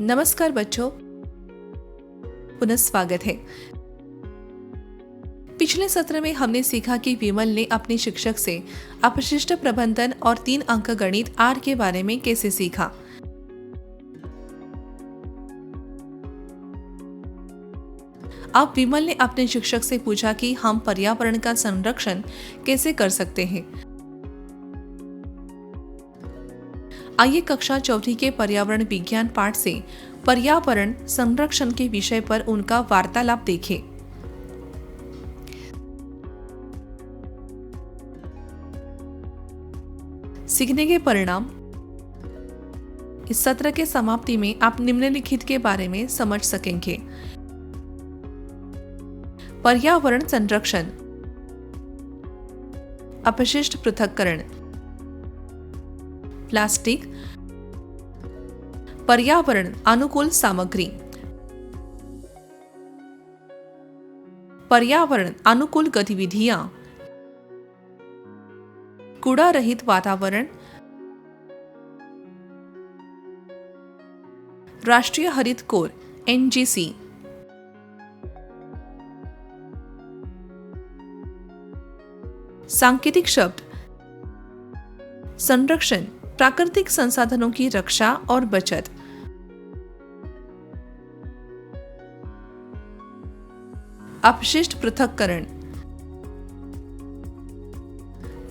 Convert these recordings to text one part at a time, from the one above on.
नमस्कार बच्चों, पुनः स्वागत है। पिछले सत्र में हमने सीखा कि विमल ने अपने शिक्षक से अपशिष्ट प्रबंधन और 3 अंक गणित आर के बारे में कैसे सीखा। अब विमल ने अपने शिक्षक से पूछा कि हम पर्यावरण का संरक्षण कैसे कर सकते हैं। आइए कक्षा चौथी के पर्यावरण विज्ञान पाठ से पर्यावरण संरक्षण के विषय पर उनका वार्तालाप देखें। सीखने के परिणाम। इस सत्र के समाप्ति में आप निम्नलिखित के बारे में समझ सकेंगे। पर्यावरण संरक्षण, अपशिष्ट पृथक्करण, प्लास्टिक, पर्यावरण अनुकूल सामग्री, पर्यावरण अनुकूल गतिविधियां, कूड़ा रहित वातावरण, राष्ट्रीय हरित कोर NGC, सांकेतिक शब्द। संरक्षण, प्राकृतिक संसाधनों की रक्षा और बचत। अपशिष्ट पृथक्करण,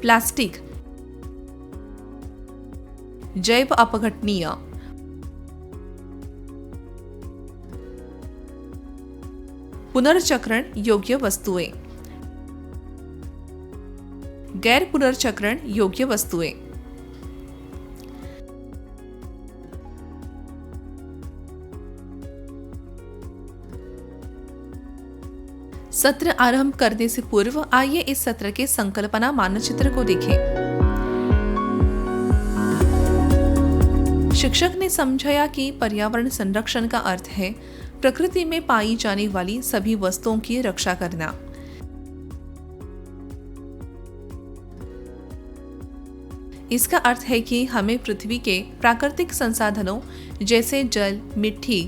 प्लास्टिक, जैव अपघटनीय, पुनर्चक्रण योग्य वस्तुएं, गैर पुनर्चक्रण योग्य वस्तुएं। सत्र आरंभ करने से पूर्व आइए इस सत्र के संकल्पना मानचित्र को देखें। शिक्षक ने समझाया कि पर्यावरण संरक्षण का अर्थ है प्रकृति में पाई जाने वाली सभी वस्तुओं की रक्षा करना। इसका अर्थ है कि हमें पृथ्वी के प्राकृतिक संसाधनों जैसे जल, मिट्टी,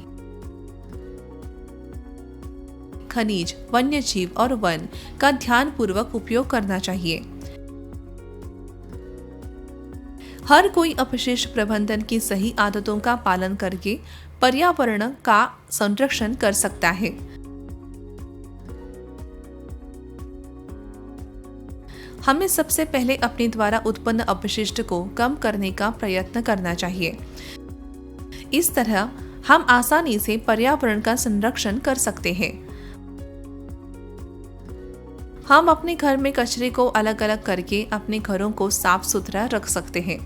खनिज, वन्यजीव और वन का ध्यानपूर्वक उपयोग करना चाहिए। हर कोई अपशिष्ट प्रबंधन की सही आदतों का पालन करके पर्यावरण का संरक्षण कर सकता है। हमें सबसे पहले अपने द्वारा उत्पन्न अपशिष्ट को कम करने का प्रयत्न करना चाहिए। इस तरह हम आसानी से पर्यावरण का संरक्षण कर सकते हैं। हम अपने घर में कचरे को अलग अलग करके अपने घरों को साफ सुथरा रख सकते हैं।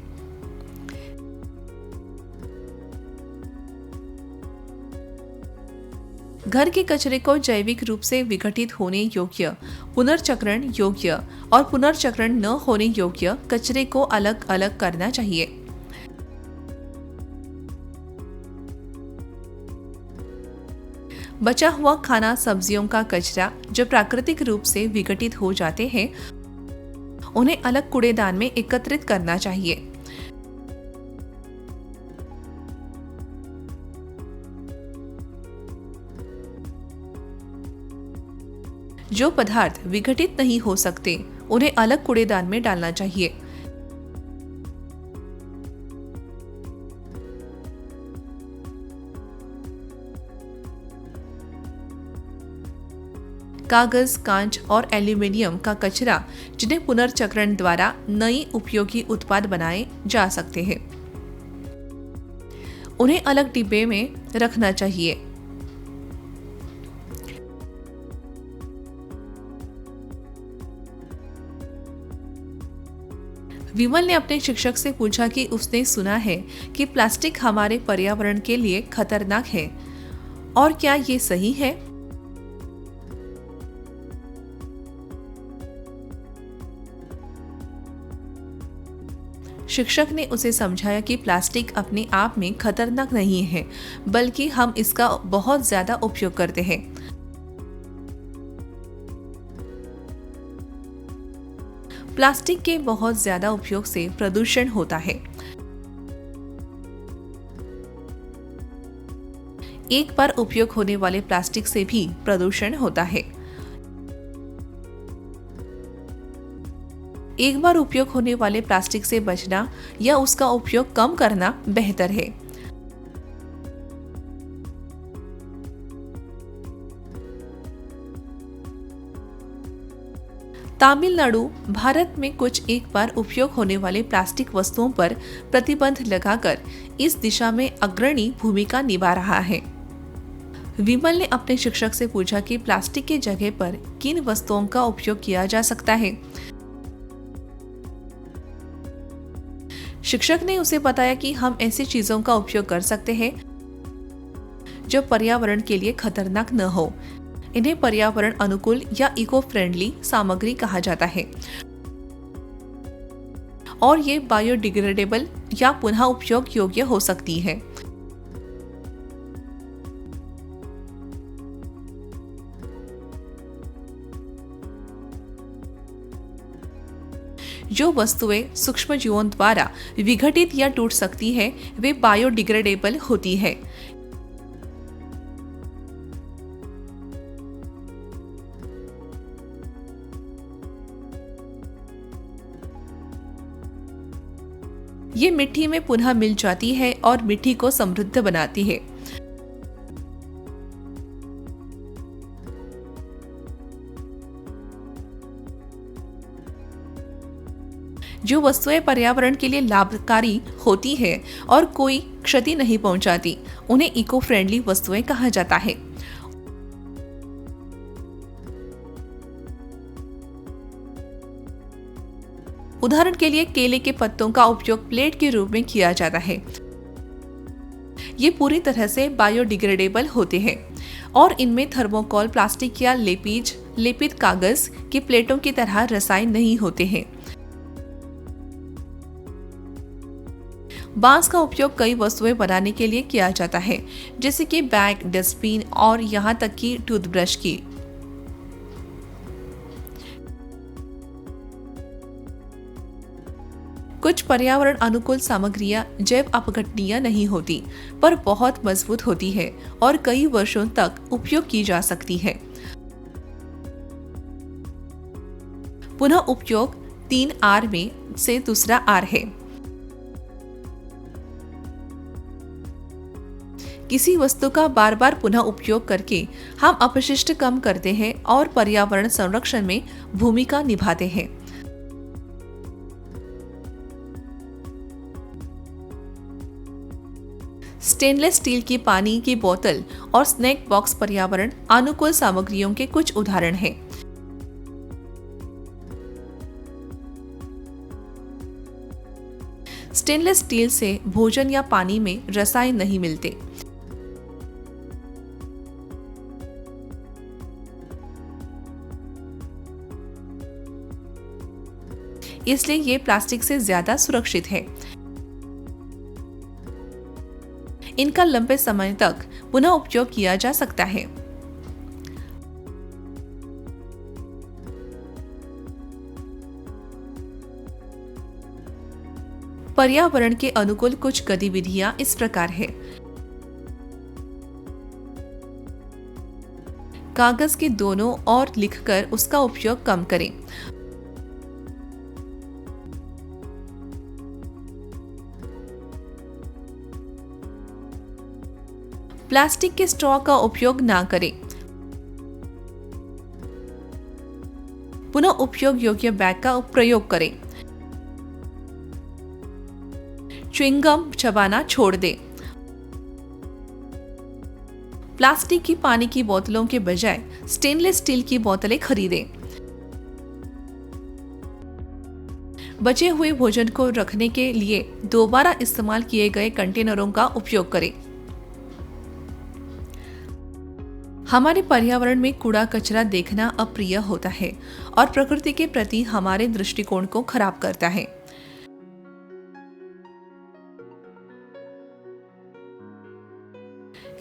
घर के कचरे को जैविक रूप से विघटित होने योग्य, पुनर्चक्रण योग्य और पुनर्चक्रण न होने योग्य कचरे को अलग अलग करना चाहिए। बचा हुआ खाना, सब्जियों का कचरा जो प्राकृतिक रूप से विघटित हो जाते हैं, उन्हें अलग कूड़ेदान में एकत्रित करना चाहिए। जो पदार्थ विघटित नहीं हो सकते, उन्हें अलग कूड़ेदान में डालना चाहिए। कागज, कांच और एल्यूमीनियम का कचरा जिन्हें पुनर्चक्रण द्वारा नई उपयोगी उत्पाद बनाए जा सकते हैं, उन्हें अलग डिब्बे में रखना चाहिए। विमल ने अपने शिक्षक से पूछा कि उसने सुना है कि प्लास्टिक हमारे पर्यावरण के लिए खतरनाक है, और क्या ये सही है? शिक्षक ने उसे समझाया कि प्लास्टिक अपने आप में खतरनाक नहीं है, बल्कि हम इसका बहुत ज्यादा उपयोग करते हैं। प्लास्टिक के बहुत ज्यादा उपयोग से प्रदूषण होता है। एक बार उपयोग होने वाले प्लास्टिक से भी प्रदूषण होता है। एक बार उपयोग होने वाले प्लास्टिक से बचना या उसका उपयोग कम करना बेहतर है। तमिलनाडु भारत में कुछ एक बार उपयोग होने वाले प्लास्टिक वस्तुओं पर प्रतिबंध लगाकर इस दिशा में अग्रणी भूमिका निभा रहा है। विमल ने अपने शिक्षक से पूछा कि प्लास्टिक की जगह पर किन वस्तुओं का उपयोग किया जा सकता है। शिक्षक ने उसे बताया कि हम ऐसी चीजों का उपयोग कर सकते हैं जो पर्यावरण के लिए खतरनाक न हो। इन्हें पर्यावरण अनुकूल या इको फ्रेंडली सामग्री कहा जाता है और ये बायोडिग्रेडेबल या पुनः उपयोग योग्य हो सकती है। जो वस्तुएं सूक्ष्मजीवों द्वारा विघटित या टूट सकती है वे बायोडिग्रेडेबल होती है। ये मिट्टी में पुनः मिल जाती है और मिट्टी को समृद्ध बनाती है। जो वस्तुएं पर्यावरण के लिए लाभकारी होती है और कोई क्षति नहीं पहुंचाती, उन्हें इको फ्रेंडली वस्तुएं कहा जाता है। उदाहरण के लिए केले के पत्तों का उपयोग प्लेट के रूप में किया जाता है। ये पूरी तरह से बायोडिग्रेडेबल होते हैं और इनमें थर्मोकोल, प्लास्टिक या लेपित कागज की प्लेटों की तरह रसायन नहीं होते हैं। बांस का उपयोग कई वस्तुएं बनाने के लिए किया जाता है, जैसे कि बैग, डस्टबिन और यहाँ तक कि टूथब्रश की। कुछ पर्यावरण अनुकूल सामग्रियां जैव अपघटनीय नहीं होती, पर बहुत मजबूत होती है और कई वर्षों तक उपयोग की जा सकती है। पुनः उपयोग 3 आर में से दूसरा आर है। किसी वस्तु का बार बार पुनः उपयोग करके हम अपशिष्ट कम करते हैं और पर्यावरण संरक्षण में भूमिका निभाते हैं। स्टेनलेस स्टील की पानी की बोतल और स्नैक बॉक्स पर्यावरण अनुकूल सामग्रियों के कुछ उदाहरण हैं। स्टेनलेस स्टील से भोजन या पानी में रसायन नहीं मिलते। इसलिए ये प्लास्टिक से ज्यादा सुरक्षित है। इनका लंबे समय तक पुनः उपयोग किया जा सकता है। पर्यावरण के अनुकूल कुछ गतिविधियां इस प्रकार है। कागज के दोनों ओर लिखकर उसका उपयोग कम करें। प्लास्टिक के स्ट्रॉ का उपयोग ना करें। पुनः उपयोग योग्य बैग का प्रयोग करें। च्युइंगम चबाना छोड़ दें। प्लास्टिक की पानी की बोतलों के बजाय स्टेनलेस स्टील की बोतलें खरीदें। बचे हुए भोजन को रखने के लिए दोबारा इस्तेमाल किए गए कंटेनरों का उपयोग करें। हमारे पर्यावरण में कूड़ा कचरा देखना अप्रिय होता है और प्रकृति के प्रति हमारे दृष्टिकोण को खराब करता है।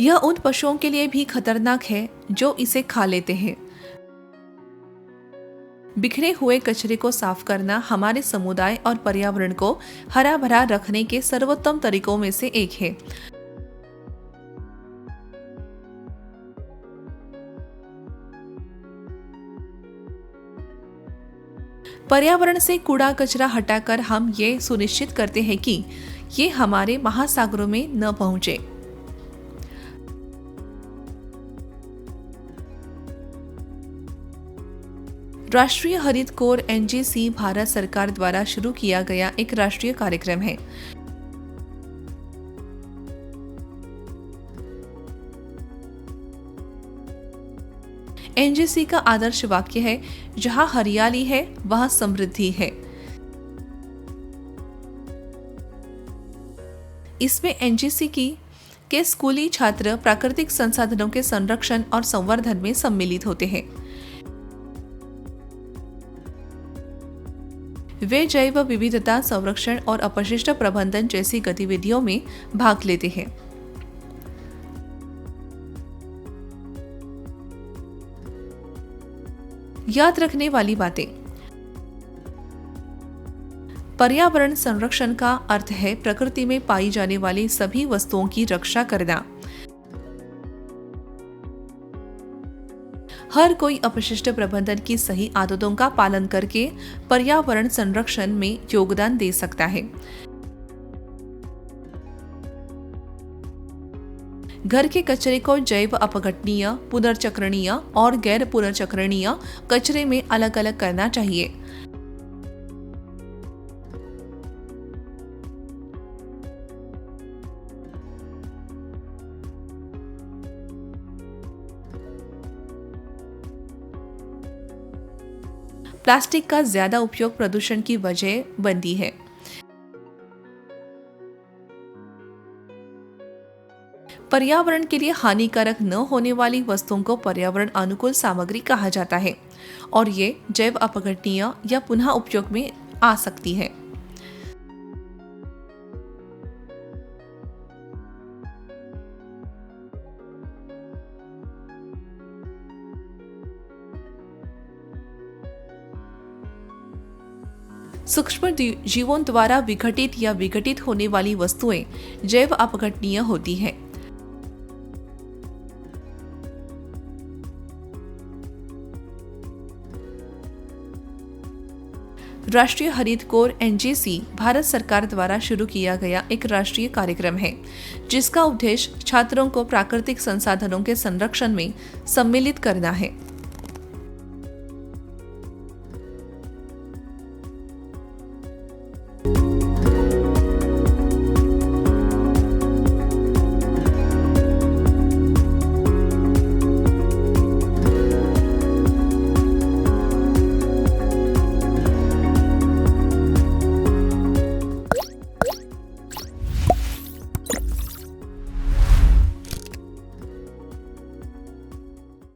यह उन पशुओं के लिए भी खतरनाक है जो इसे खा लेते हैं। बिखरे हुए कचरे को साफ करना हमारे समुदाय और पर्यावरण को हरा भरा रखने के सर्वोत्तम तरीकों में से एक है। पर्यावरण से कूड़ा कचरा हटाकर हम ये सुनिश्चित करते हैं कि ये हमारे महासागरों में न पहुंचे। राष्ट्रीय हरित कोर एनजीसी भारत सरकार द्वारा शुरू किया गया एक राष्ट्रीय कार्यक्रम है। एनजीसी का आदर्श वाक्य है, जहां हरियाली है वहां समृद्धि है। इसमें एनजीसी के स्कूली छात्र प्राकृतिक संसाधनों के संरक्षण और संवर्धन में सम्मिलित होते हैं। वे जैव विविधता संरक्षण और अपशिष्ट प्रबंधन जैसी गतिविधियों में भाग लेते हैं। याद रखने वाली बातें। पर्यावरण संरक्षण का अर्थ है प्रकृति में पाई जाने वाली सभी वस्तुओं की रक्षा करना। हर कोई अपशिष्ट प्रबंधन की सही आदतों का पालन करके पर्यावरण संरक्षण में योगदान दे सकता है। घर के कचरे को जैव अपघटनीय, पुनर्चक्रणीय और गैर पुनर्चक्रणीय कचरे में अलग अलग करना चाहिए। प्लास्टिक का ज्यादा उपयोग प्रदूषण की वजह बनती है। पर्यावरण के लिए हानिकारक न होने वाली वस्तुओं को पर्यावरण अनुकूल सामग्री कहा जाता है और ये जैव अपघटनीय या पुनः उपयोग में आ सकती है। सूक्ष्म जीवों द्वारा विघटित या विघटित होने वाली वस्तुएं जैव अपघटनीय होती हैं। राष्ट्रीय हरित कोर एनजीसी भारत सरकार द्वारा शुरू किया गया एक राष्ट्रीय कार्यक्रम है, जिसका उद्देश्य छात्रों को प्राकृतिक संसाधनों के संरक्षण में सम्मिलित करना है।